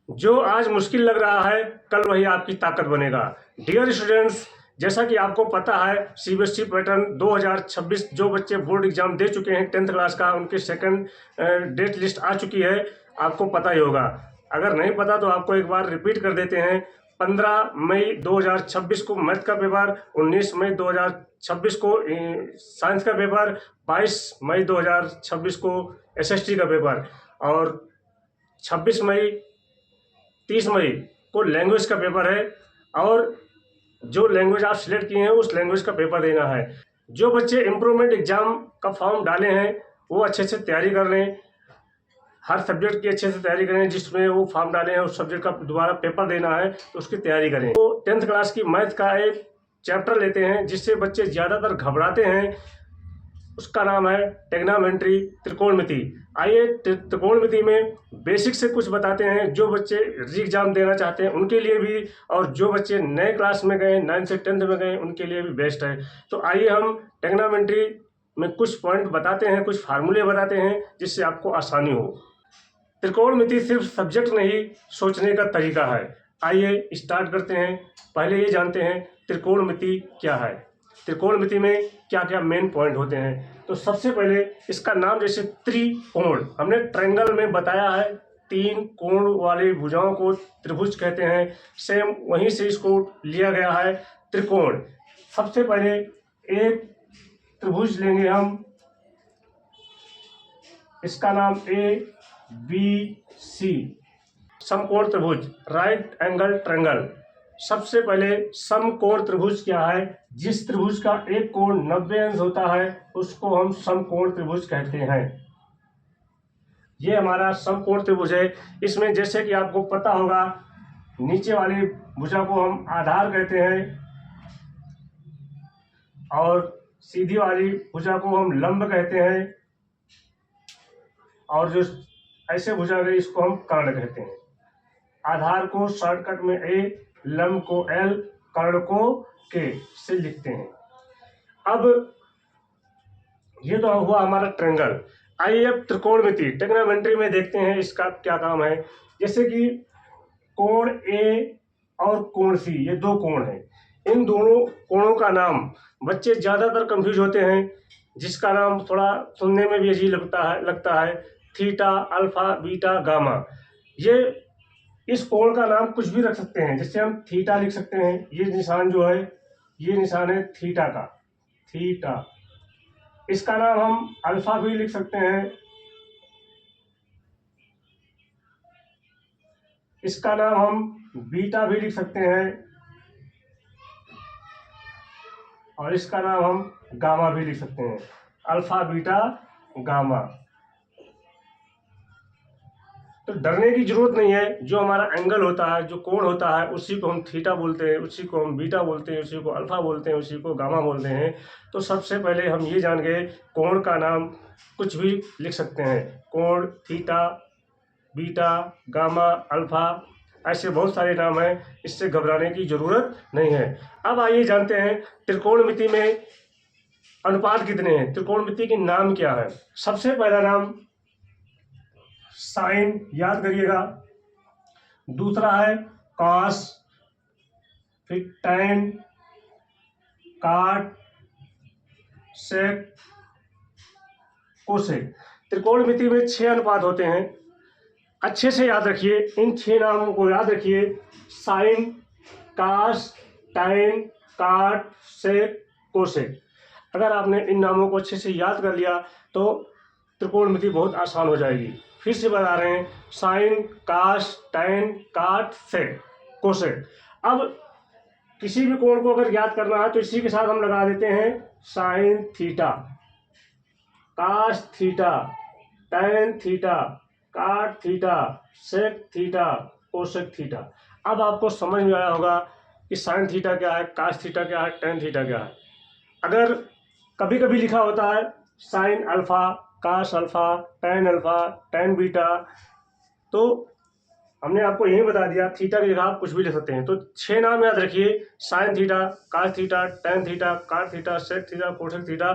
जो आज मुश्किल लग रहा है, कल वही आपकी ताकत बनेगा। डियर स्टूडेंट्स, जैसा कि आपको पता है सीबीएसई पैटर्न 2026 जो बच्चे बोर्ड एग्जाम दे चुके हैं 10th क्लास का, उनकी सेकंड डेट लिस्ट आ चुकी है, आपको पता ही होगा। अगर नहीं पता तो आपको एक बार रिपीट कर देते हैं। 15 मई 2026 को मैथ का पेपर, 19 मई 2026 को साइंस का पेपर, 22 मई 2026 को एसएसटी का पेपर और 26 मई 30 मई को लैंग्वेज का पेपर है। और जो लैंग्वेज आप सिलेक्ट किए हैं उस लैंग्वेज का पेपर देना है। जो बच्चे इम्प्रूवमेंट एग्जाम का फॉर्म डाले हैं वो अच्छे से तैयारी कर लें, हर सब्जेक्ट की अच्छे से तैयारी करें। जिसमें वो फॉर्म डाले हैं उस सब्जेक्ट का दोबारा पेपर देना है तो उसकी तैयारी करें। तो 10th क्लास की मैथ का एक चैप्टर लेते हैं जिससे बच्चे ज़्यादातर घबराते हैं, उसका नाम है ट्रिग्नोमेट्री, त्रिकोणमिति। आइए त्रिकोणमिति में बेसिक से कुछ बताते हैं, जो बच्चे री एग्जाम देना चाहते हैं उनके लिए भी, और जो बच्चे नए क्लास में गए 9 से 10th में गए उनके लिए भी बेस्ट है। तो आइए हम ट्रिग्नोमेट्री में कुछ पॉइंट बताते हैं, कुछ फार्मूले बताते हैं जिससे आपको आसानी हो। त्रिकोणमिति सिर्फ सब्जेक्ट नहीं, सोचने का तरीका है। आइए स्टार्ट करते हैं। पहले ये जानते हैं त्रिकोणमिति क्या है, त्रिकोणमिति में क्या क्या मेन पॉइंट होते हैं। तो सबसे पहले इसका नाम, जैसे त्रिकोण हमने ट्रायंगल में बताया है, 3 कोण वाली भुजाओं को त्रिभुज कहते हैं। सेम वहीं से इसको लिया गया है त्रिकोण। सबसे पहले एक त्रिभुज लेंगे हम, इसका नाम ए बी सी, समकोण त्रिभुज, राइट एंगल ट्रायंगल। सबसे पहले समकोण त्रिभुज क्या है? जिस त्रिभुज का एक कोण 90 अंश होता है उसको हम समकोण त्रिभुज कहते हैं। ये हमारा समकोण त्रिभुज है। इसमें जैसे कि आपको पता होगा, नीचे वाली भुजा को हम आधार कहते हैं और सीधी वाली भुजा को हम लंब कहते हैं, और जो ऐसे भुजा गई इसको हम कर्ण कहते हैं। आधार को शॉर्टकट में ए, लंब को एल, कर्ण को के से लिखते हैं। अब ये तो हुआ हमारा ट्रायंगल। आइए अब त्रिकोणमिति ट्रिग्नोमेट्री में देखते हैं इसका क्या काम है। जैसे कि कोण ए और कोण सी, ये 2 कोण हैं। इन दोनों कोणों का नाम बच्चे ज्यादातर कंफ्यूज होते हैं, जिसका नाम थोड़ा सुनने में भी अजीब लगता है थीटा, अल्फा, बीटा, गामा। ये इस कोण का नाम कुछ भी रख सकते हैं, जैसे हम थीटा लिख सकते हैं। ये निशान जो है, ये निशान है थीटा का, थीटा। इसका नाम हम अल्फा भी लिख सकते हैं, इसका नाम हम बीटा भी लिख सकते हैं, और इसका नाम हम गामा भी लिख सकते हैं। Alpha, beta, gamma. तो डरने की जरूरत नहीं है। जो हमारा एंगल होता है, जो कोण होता है, उसी को हम थीटा बोलते हैं, उसी को हम बीटा बोलते हैं, उसी को अल्फा बोलते हैं, उसी को गामा बोलते हैं। तो सबसे पहले हम ये जान गए कोण का नाम कुछ भी लिख सकते हैं। कोण, थीटा, बीटा, गामा, अल्फा, ऐसे बहुत सारे नाम हैं, इससे घबराने की जरूरत नहीं है। अब आइए जानते हैं त्रिकोणमिति में अनुपात कितने हैं, त्रिकोणमिति के नाम क्या है। सबसे पहला नाम साइन, याद करिएगा। दूसरा है कॉस, फिर टैन, काट, सेक, कोसेक। त्रिकोणमिति में 6 अनुपात होते हैं। अच्छे से याद रखिए, इन 6 नामों को याद रखिए। साइन, कास, टैन, काट, सेक, कोसेक। अगर आपने इन नामों को अच्छे से याद कर लिया तो त्रिकोणमिति बहुत आसान हो जाएगी। फिर से बता रहे हैं, साइन, कास, टैन, काट, सेक, कोसेक। अब किसी भी कोण को अगर याद करना है तो इसी के साथ हम लगा देते हैं sine theta, cos theta, tan theta, cot theta, sec theta, cosec theta. अब आपको समझ में आया होगा कि साइन थीटा क्या है, कास थीटा क्या है, टैन थीटा क्या है। अगर कभी कभी लिखा होता है sine alpha, cos alpha, tan alpha, tan beta, तो हमने आपको यही बता दिया थीटा की जगह आप कुछ भी लिख सकते हैं। तो 6 नाम याद रखिए, sine theta, cos theta, tan theta, cot theta, sec theta, cosec theta.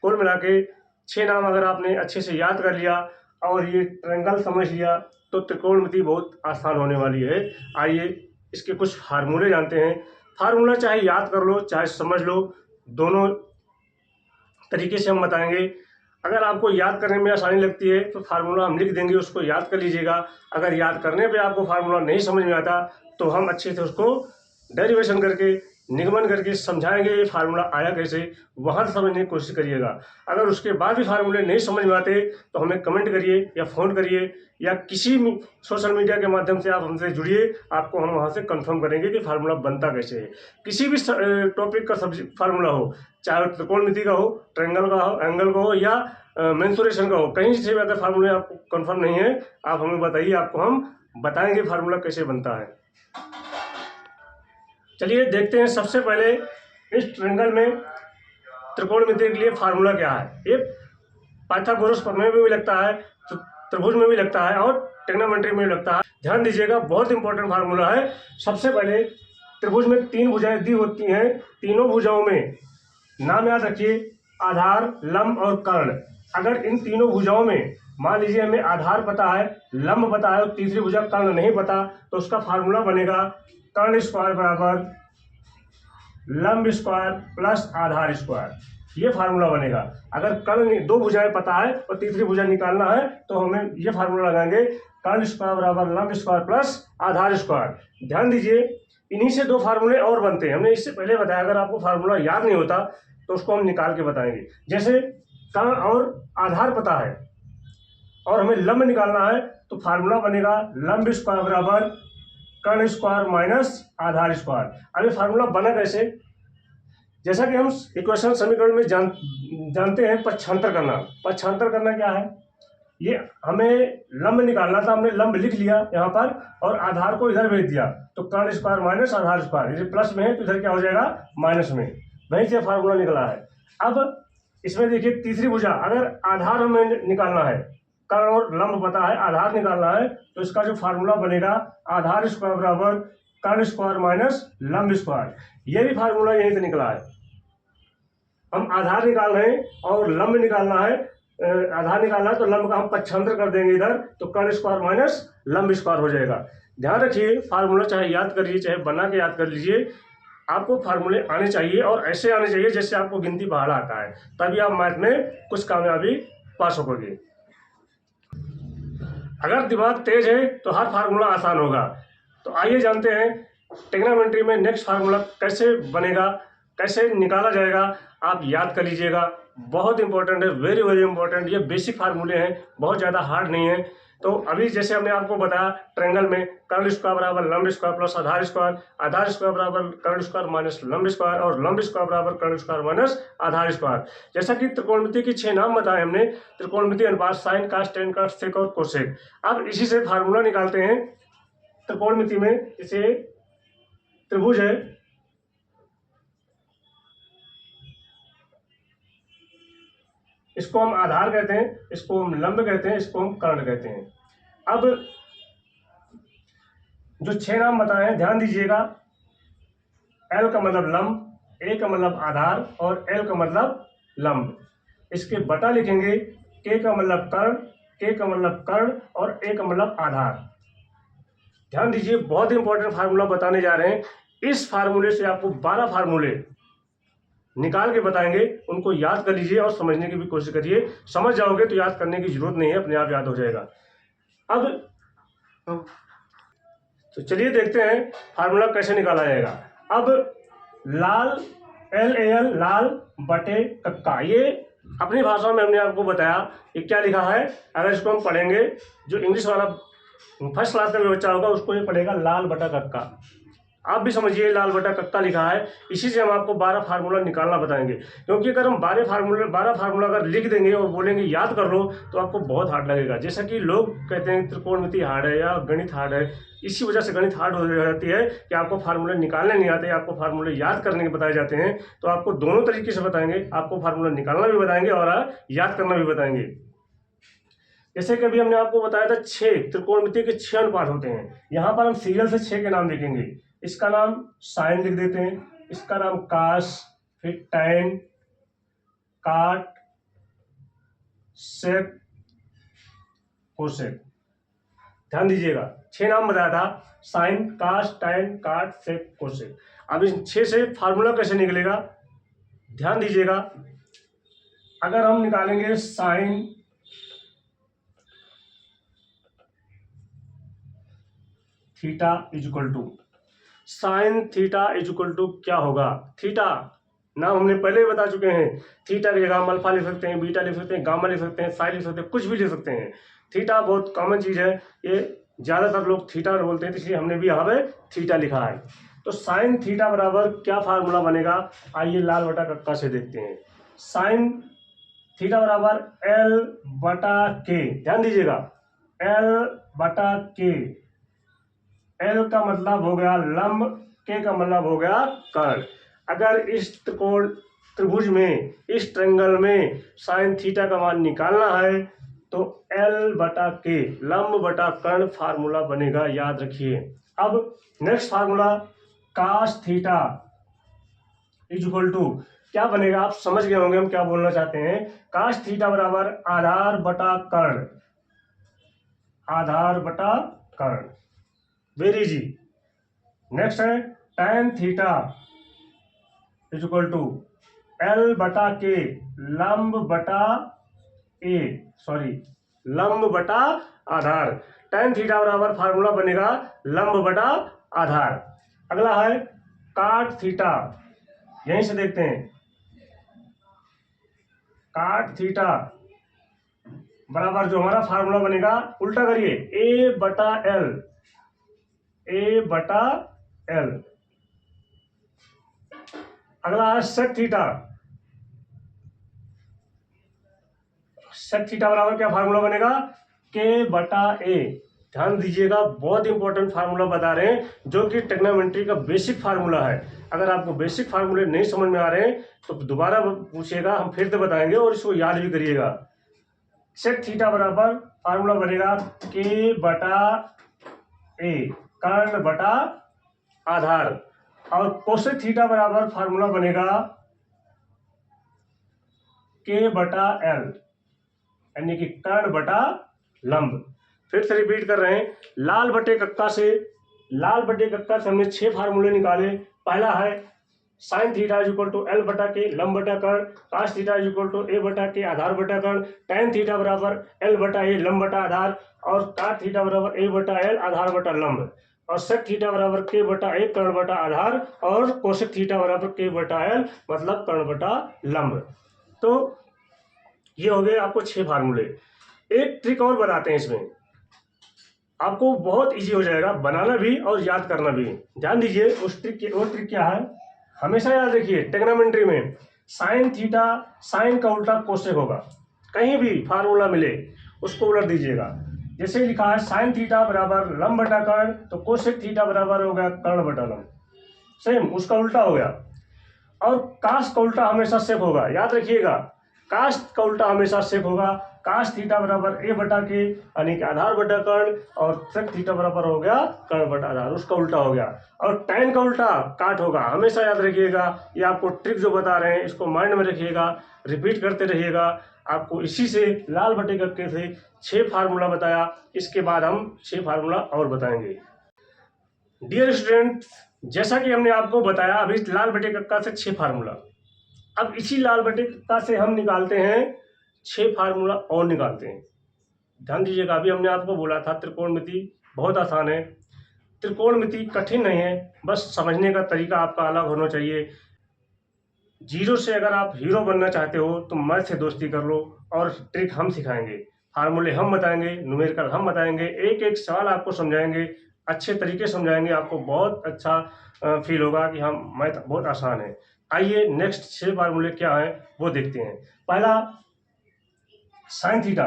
कुल मिला के 6 नाम अगर आपने अच्छे से याद कर लिया और ये ट्रायंगल समझ लिया तो त्रिकोणमिति बहुत आसान होने वाली है। आइए इसके कुछ फार्मूले जानते हैं। फार्मूला चाहे याद कर लो चाहे समझ लो, दोनों तरीके से हम बताएंगे। अगर आपको याद करने में आसानी लगती है तो फार्मूला हम लिख देंगे, उसको याद कर लीजिएगा। अगर याद करने पे आपको फार्मूला नहीं समझ में आता तो हम अच्छे से उसको डेरिवेशन करके निगमन करके समझाएंगे ये फार्मूला आया कैसे, वहाँ से समझने की कोशिश करिएगा। अगर उसके बाद भी फार्मूले नहीं समझ में आते तो हमें कमेंट करिए या फ़ोन करिए या किसी सोशल मीडिया के माध्यम से आप हमसे जुड़िए, आपको हम वहाँ से कंफर्म करेंगे कि फार्मूला बनता कैसे है। किसी भी टॉपिक का सब्जेक्ट फार्मूला हो, चाहे त्रिकोणमिति का हो, ट्रायंगल का हो, एंगल का हो या मेंसुरेशन का हो, कहीं से भी अगर फार्मूले आपको कंफर्म नहीं है आप हमें बताइए, आपको हम बताएंगे फार्मूला कैसे बनता है। चलिए देखते हैं सबसे पहले इस ट्रायंगल में त्रिकोणमिति के लिए फार्मूला क्या है। ये पाइथागोरस प्रमेय में भी लगता है, त्रिभुज में भी लगता है और ट्रिग्नोमेट्री में भी लगता है। ध्यान दीजिएगा, बहुत इंपॉर्टेंट फार्मूला है। सबसे पहले त्रिभुज में 3 भुजाएं दी होती हैं, तीनों भुजाओं में नाम याद रखिए, आधार, लंब और कर्ण। अगर इन तीनों भुजाओं में मान लीजिए हमें आधार पता है, लंब पता है और तीसरी भुजा कर्ण नहीं पता, तो उसका फार्मूला बनेगा कर्ण स्क्वायर बराबर लंब स्क्वायर प्लस आधार स्क्वायर। ये फार्मूला बनेगा। अगर कर्ण 2 भुजाएं पता है और तीसरी भुजा निकालना है तो हमें ये फार्मूला लगाएंगे कर्ण स्क्वायर बराबर लंब स्क्वायर प्लस आधार स्क्वायर। ध्यान दीजिए, इन्हीं से 2 फार्मूले और बनते हैं। हमने इससे पहले बताया, अगर आपको फार्मूला याद नहीं होता तो उसको हम निकाल के बताएंगे। जैसे कर्ण और आधार पता है और हमें लंब निकालना है तो फार्मूला बनेगा लंब स्क्वायर बराबर कर्ण स्क्वायर माइनस आधार स्क्वायर। अब ये फार्मूला बना कैसे? जैसा कि हम इक्वेशन समीकरण में जानते हैं पक्षांतर करना। पक्षांतर करना क्या है? ये हमें लंब निकालना था, हमने लंब लिख लिया यहाँ पर और आधार को इधर भेज दिया, तो कर्ण स्क्वायर माइनस आधार स्क्वायर। यदि प्लस में है तो इधर क्या हो जाएगा? माइनस में। वहीं से फार्मूला निकला है। अब इसमें देखिए तीसरी भुजा, अगर आधार हमें निकालना है, कर्ण और लंब पता है, आधार निकालना है, तो इसका जो फार्मूला बनेगा आधार स्क्वायर बराबर कर्ण स्क्वायर माइनस लंब स्क्वायर। ये भी फार्मूला यहीं से निकला है। हम आधार निकाल रहे हैं और लंब निकालना है, आधार निकालना है तो लंब का हम पक्षांतर कर देंगे इधर, तो कर्ण स्क्वायर माइनस लंब स्क्वायर हो जाएगा। ध्यान रखिए, फार्मूला चाहे याद कर लीजिए चाहे बना के याद कर लीजिए, आपको फार्मूले आने चाहिए और ऐसे आने चाहिए जैसे आपको गिनती पहाड़ा आता है, तभी आप मैथ में कुछ कामयाबी पा सकोगे। अगर दिमाग तेज है तो हर फार्मूला आसान होगा। तो आइए जानते हैं ट्रिग्नोमेट्री में नेक्स्ट फार्मूला कैसे बनेगा, कैसे निकाला जाएगा। आप याद कर लीजिएगा, बहुत इंपॉर्टेंट है, वेरी वेरी इंपॉर्टेंट। ये बेसिक फार्मूले हैं, बहुत ज़्यादा हार्ड नहीं है। तो अभी जैसे हमने आपको बताया ट्रायंगल में कर्ण स्क्वायर बराबर लंब स्क्वायर प्लस आधार स्क्वायर, आधार स्क्वायर बराबर कर्ण स्क्वायर माइनस लंब स्क्वायर और लंब स्क्वायर बराबर कर्ण स्क्वायर माइनस आधार स्क्वायर। जैसा कि त्रिकोणमिति के 6 नाम बताए हमने, त्रिकोणमिति अनुपात साइन कास टेन कास सेक और कोसेक। अब इसी से फार्मूला निकालते हैं त्रिकोणमिति में। इसे त्रिभुज है, इसको हम आधार कहते हैं, इसको हम लंब कहते हैं, इसको हम कर्ण कहते हैं। अब जो 6 नाम बताए हैं ध्यान दीजिएगा, एल का मतलब लंब, ए का मतलब आधार और एल का मतलब लंब। इसके बटा लिखेंगे, के का मतलब कर्ण, के का मतलब कर्ण और ए का मतलब आधार। ध्यान दीजिए, बहुत इंपॉर्टेंट फार्मूला बताने जा रहे हैं। इस फार्मूले से आपको 12 फार्मूले निकाल के बताएंगे, उनको याद कर लीजिए और समझने की भी कोशिश करिए। समझ जाओगे तो याद करने की जरूरत नहीं है, अपने आप याद हो जाएगा। अब तो चलिए देखते हैं फार्मूला कैसे निकाला जाएगा। अब लाल LAL लाल बटे कक्का, ये अपनी भाषा में हमने आपको बताया ये क्या लिखा है। अगर इसको हम पढ़ेंगे, जो इंग्लिश वाला फर्स्ट क्लास का भी बच्चा होगा उसको ये पढ़ेगा लाल बटा कक्का। आप भी समझिए लाल बटा कक्का लिखा है। इसी से हम आपको 12 फार्मूला निकालना बताएंगे, क्योंकि अगर हम 12 फार्मूला अगर लिख देंगे और बोलेंगे याद कर लो तो आपको बहुत हार्ड लगेगा। जैसा कि लोग कहते हैं त्रिकोणमिति हार्ड है या गणित हार्ड है, इसी वजह से गणित हार्ड हो जाती है कि आपको फार्मूले निकालने नहीं आते, आपको फार्मूले याद करने के बताए जाते हैं। तो आपको दोनों तरीके से बताएंगे, आपको फार्मूला निकालना भी बताएंगे और याद करना भी बताएंगे। जैसे कि अभी हमने आपको बताया था 6 त्रिकोणमिति के 6 अनुपात होते हैं। यहाँ पर हम सीरियल से 6 के नाम लिखेंगे। इसका नाम साइन लिख देते हैं, इसका नाम कास, फिर टैन, काट, सेक, कोसेक। ध्यान दीजिएगा 6 नाम बताया था, साइन, कास, टैन, काट, सेक, कोसेक। अब इन 6 से फार्मूला कैसे निकलेगा, ध्यान दीजिएगा। अगर हम निकालेंगे sine theta is equal to, sine theta is equal to क्या होगा, थीटा नाम हमने पहले ही बता चुके हैं। थीटा की जगह हम अल्फा लिख सकते हैं, बीटा लिख सकते हैं, गामा लिख सकते हैं, साई लिख सकते हैं, कुछ भी लिख सकते हैं। थीटा बहुत कॉमन चीज है, ये ज्यादातर लोग थीटा बोलते हैं, इसलिए हमने भी यहाँ पे थीटा लिखा है। तो साइन थीटा बराबर क्या फार्मूला बनेगा, आइए लाल बटा कक्का से देखते हैं। साइन थीटा बराबर एल बटा के, ध्यान दीजिएगा एल बटा के। एल का मतलब हो गया लंब, के का मतलब हो गया कर्ण। अगर इस त्रिकोण त्रिभुज में, इस ट्रायंगल में साइन थीटा का मान निकालना है तो एल बटा के, लंब बटा कर्ण फार्मूला बनेगा, याद रखिए। अब next formula cos theta is equal to क्या बनेगा, आप समझ गए होंगे हम क्या बोलना चाहते हैं। कास थीटा बराबर आधार बटा कर्ण, आधार बटा कर्ण, वेरी इजी। नेक्स्ट है tan theta is equal to L बटा के, लंब बटा ए, सॉरी लंब बटा आधार। टैन थीटा बराबर फार्मूला बनेगा लंब बटा आधार। अगला है काट थीटा, यहीं से देखते हैं। काट थीटा बराबर जो हमारा फार्मूला बनेगा, उल्टा करिए, ए बटा एल, ए बटा एल। अगला है सेक थीटा, सेक थीटा बराबर क्या फार्मूला बनेगा, के बटा ए। ध्यान दीजिएगा बहुत इंपॉर्टेंट फार्मूला बता रहे हैं, जो कि ट्रिग्नोमेट्री का बेसिक फार्मूला है। अगर आपको बेसिक फार्मूले नहीं समझ में आ रहे हैं तो दोबारा पूछिएगा, हम फिर से बताएंगे और इसको याद भी करिएगा। सेक थीटा बराबर फार्मूला बनेगा के बटा ए, कर्ण बटा आधार। और कोसेक थीटा बराबर फार्मूला बनेगा के बटा एल, यानी कि कर्ण बटा लंब। फिर से रिपीट कर रहे हैं, लाल बटे कक्का से, लाल बटे कक्का से हमने 6 फार्मूले निकाले। पहला है sine theta is equal to L बटा के, लंब बटा कर्ण। Cos theta is equal to A बटा के, आधार बटा कर्ण। टैन थीटा बराबर एल बटा ए, लंब बटा आधार। और काट थीटा बराबर ए बटा एल, आधार बटा लंब। और सेक थीटा बराबर के बटा ए, कर्ण बटा आधार। और कोसेक थीटा बराबर के बटा एल, मतलब कर्ण बटा लंब। तो ये हो गए आपको 6 फार्मूले। एक ट्रिक और बताते हैं, इसमें आपको बहुत इजी हो जाएगा बनाना भी और याद करना भी। ध्यान दीजिए उस ट्रिक की, वो ट्रिक क्या है, हमेशा याद रखिए ट्रिग्नोमेट्री में साइन थीटा, साइन का उल्टा कोसेक होगा। कहीं भी फार्मूला मिले उसको उलट दीजिएगा। जैसे लिखा है साइन थीटा बराबर लंब बटा कर्ण, तो कोसेक थीटा बराबर हो गया कर्ण बटा लंब, सेम उसका उल्टा हो गया। और कास का उल्टा हमेशा सेक होगा, याद रखिएगा कास का उल्टा हमेशा सेक होगा। कास थीटा बराबर ए बटा के, यानी कि आधार बटा कर्ण। और सेक थीटा बराबर हो गया कर्ण बटा आधार, उसका उल्टा हो गया। और टैन का उल्टा काट होगा, हमेशा याद रखिएगा। ये आपको ट्रिक जो बता रहे हैं इसको माइंड में रखिएगा, रिपीट करते रहिएगा। आपको इसी से लाल बटे कक्के से 6 फार्मूला बताया, इसके बाद हम 6 फार्मूला और बताएंगे। डियर स्टूडेंट, जैसा कि हमने आपको बताया अभी लाल बटे कक्का से 6 फार्मूला, अब इसी लाल बटे कक्का से हम निकालते हैं 6 फार्मूला और निकालते हैं। ध्यान दीजिएगा, अभी हमने आपको बोला था त्रिकोणमिति बहुत आसान है। त्रिकोणमिति कठिन नहीं है, बस समझने का तरीका आपका अलग होना चाहिए। जीरो से अगर आप हीरो बनना चाहते हो तो मैथ से दोस्ती कर लो, और ट्रिक हम सिखाएंगे, फार्मूले हम बताएंगे, न्यूमेरिकल हम बताएंगे, एक एक सवाल आपको समझाएंगे, अच्छे तरीके समझाएंगे। आपको बहुत अच्छा फील होगा कि हम मैथ बहुत आसान है। आइए नेक्स्ट 6 फार्मूले क्या है वो देखते हैं। पहला साइन थीटा,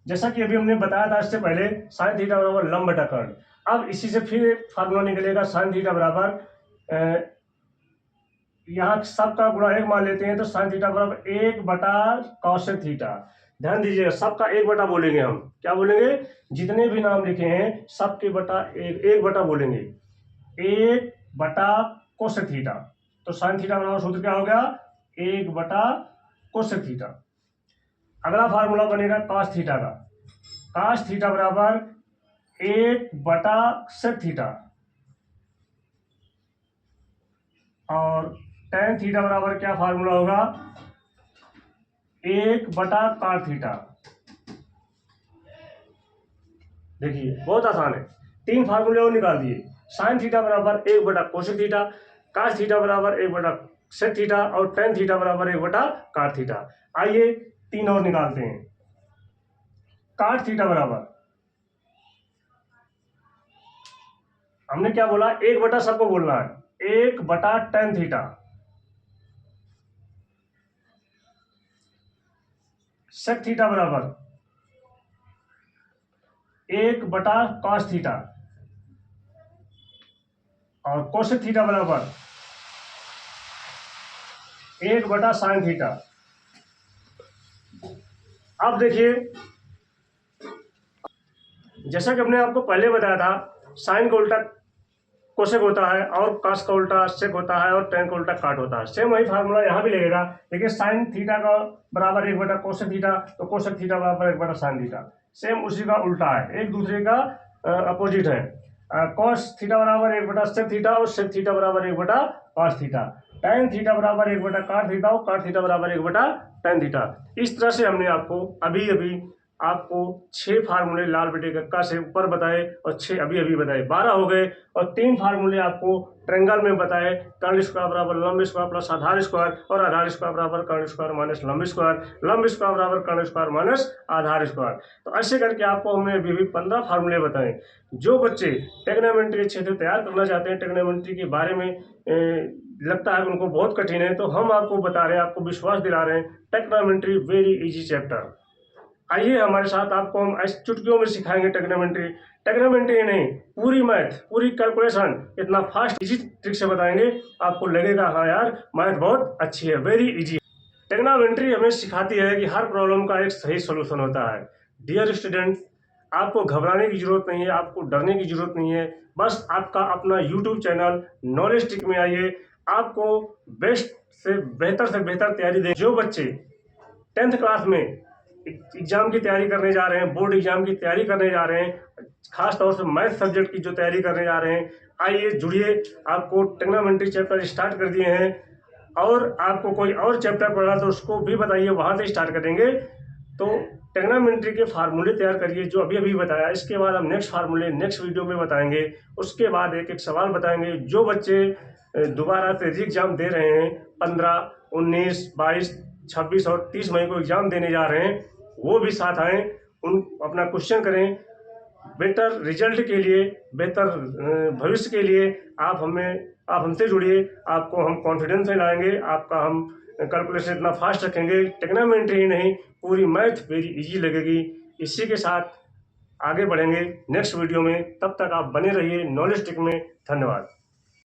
जैसा कि अभी हमने बताया था इससे पहले, साइन थीटा बराबर लंब बटा कर्ण। अब इसी से फिर एक फार्मूला निकलेगा, साइन थीटा बराबर यहाँ सबका गुणा 1 मान लेते हैं, तो साइन थीटा बराबर 1 बटा कॉसेक थीटा। ध्यान दीजिएगा सबका 1 बटा बोलेंगे हम, क्या बोलेंगे, जितने भी नाम लिखे हैं सबके बटा 1 बटा बोलेंगे, 1 बटा कोसेक थीटा। तो साइन थीटा बराबर सूत्र क्या हो गया, 1 बटा कोसेक थीटा। अगला फार्मूला बनेगा कॉस थीटा का, cos थीटा बराबर 1/sec थीटा और tan थीटा बराबर क्या फार्मूला होगा 1/cot थीटा। देखिए बहुत आसान है, 3 फार्मूले और निकाल दिए। sin थीटा बराबर 1/cosec थीटा, cos थीटा बराबर 1/sec थीटा और tan थीटा बराबर 1/cot थीटा। आइए 3 और निकालते हैं। cot थीटा बराबर हमने क्या बोला 1/ सबको बोलना है 1/tan थीटा। sec थीटा बराबर 1/cos थीटा और cosec थीटा बराबर 1/sin थीटा। अब देखिए जैसा कि हमने आपको पहले बताया था साइन का उल्टा कोसेक होता है और कास का उल्टा सेक होता है और टेन का उल्टा काट होता है। सेम वही फार्मूला यहाँ भी लगेगा। देखिए साइन थीटा का बराबर 1/कोसेक थीटा तो कोसेक थीटा बराबर 1/साइन थीटा, सेम उसी का उल्टा है, एक दूसरे का अपोजिट है। कॉस थीटा बराबर 1/सेक थीटा और सेक थीटा बराबर 1/कॉस थीटा। टेन थीटा बराबर 1/काट थीटा और काट थीटा बराबर 1/टेन थीटा। इस तरह से हमने आपको अभी आपको 6 फार्मूले लाल बेटे कक्का से ऊपर बताए और 6 अभी बताए, 12 हो गए। और 3 फार्मूले आपको ट्रेंगल में बताए, कर्ण स्क्वायर बराबर लंब स्क्वायर प्लस आधार स्क्वायर और आधार स्क्वायर बराबर कर्ण स्क्वायर माइनस लंब स्क्वायर, लंब स्क्वायर बराबर कर्ण स्क्वायर माइनस आधार स्क्वायर। तो ऐसे करके आपको हमने अभी 15 फार्मूले बताए। जो बच्चे टेक्नोमेट्री क्षेत्र तैयार करना चाहते हैं, टेक्नोमेट्री के बारे में लगता है उनको बहुत कठिन है, तो हम आपको बता रहे हैं, आपको विश्वास दिला रहे हैं, टेक्नोमेट्री वेरी इजी चैप्टर। आइए हमारे साथ, आपको हम ऐसे चुटकियों में सिखाएंगे टेक्नोमेट्री नहीं, पूरी मैथ, पूरी कैलकुलेशन इतना फास्ट इजी ट्रिक से बताएंगे, आपको लगेगा हाँ यार मैथ बहुत अच्छी है, वेरी इजी। टेक्नोमेट्री हमें सिखाती है कि हर प्रॉब्लम का एक सही सोल्यूशन होता है। डियर स्टूडेंट, आपको घबराने की जरूरत नहीं है, आपको डरने की जरूरत नहीं है। बस आपका अपना यूट्यूब चैनल नॉलेज टिक में आइए, आपको बेस्ट से बेहतर तैयारी दें। जो बच्चे 10th क्लास में एग्जाम की तैयारी करने जा रहे हैं, बोर्ड एग्जाम की तैयारी करने जा रहे हैं, खास तौर से मैथ सब्जेक्ट की जो तैयारी करने जा रहे हैं, आइए जुड़िए। आपको टेक्नोमेट्री चैप्टर स्टार्ट कर दिए हैं और आपको कोई और चैप्टर पढ़ा तो उसको भी बताइए, वहां से स्टार्ट करेंगे। तो टेक्नोमेट्री के फार्मूले तैयार करिए जो अभी बताया। इसके बाद हम नेक्स्ट फार्मूले नेक्स्ट वीडियो में बताएंगे, उसके बाद एक सवाल बताएंगे। जो बच्चे दोबारा से एग्जाम दे रहे हैं, 15, 19, 22, 26 और 30 मई को एग्जाम देने जा रहे हैं, वो भी साथ आए, उन अपना क्वेश्चन करें। बेटर रिजल्ट के लिए, बेहतर भविष्य के लिए आप हमसे जुड़िए, आपको हम कॉन्फिडेंस में लाएंगे, आपका हम कैलकुलेशन इतना फास्ट रखेंगे, टेक्नोमेट्री ही नहीं पूरी मैथ वेरी इजी लगेगी। इसी के साथ आगे बढ़ेंगे नेक्स्ट वीडियो में, तब तक आप बने रहिए नॉलेज टिक में। धन्यवाद।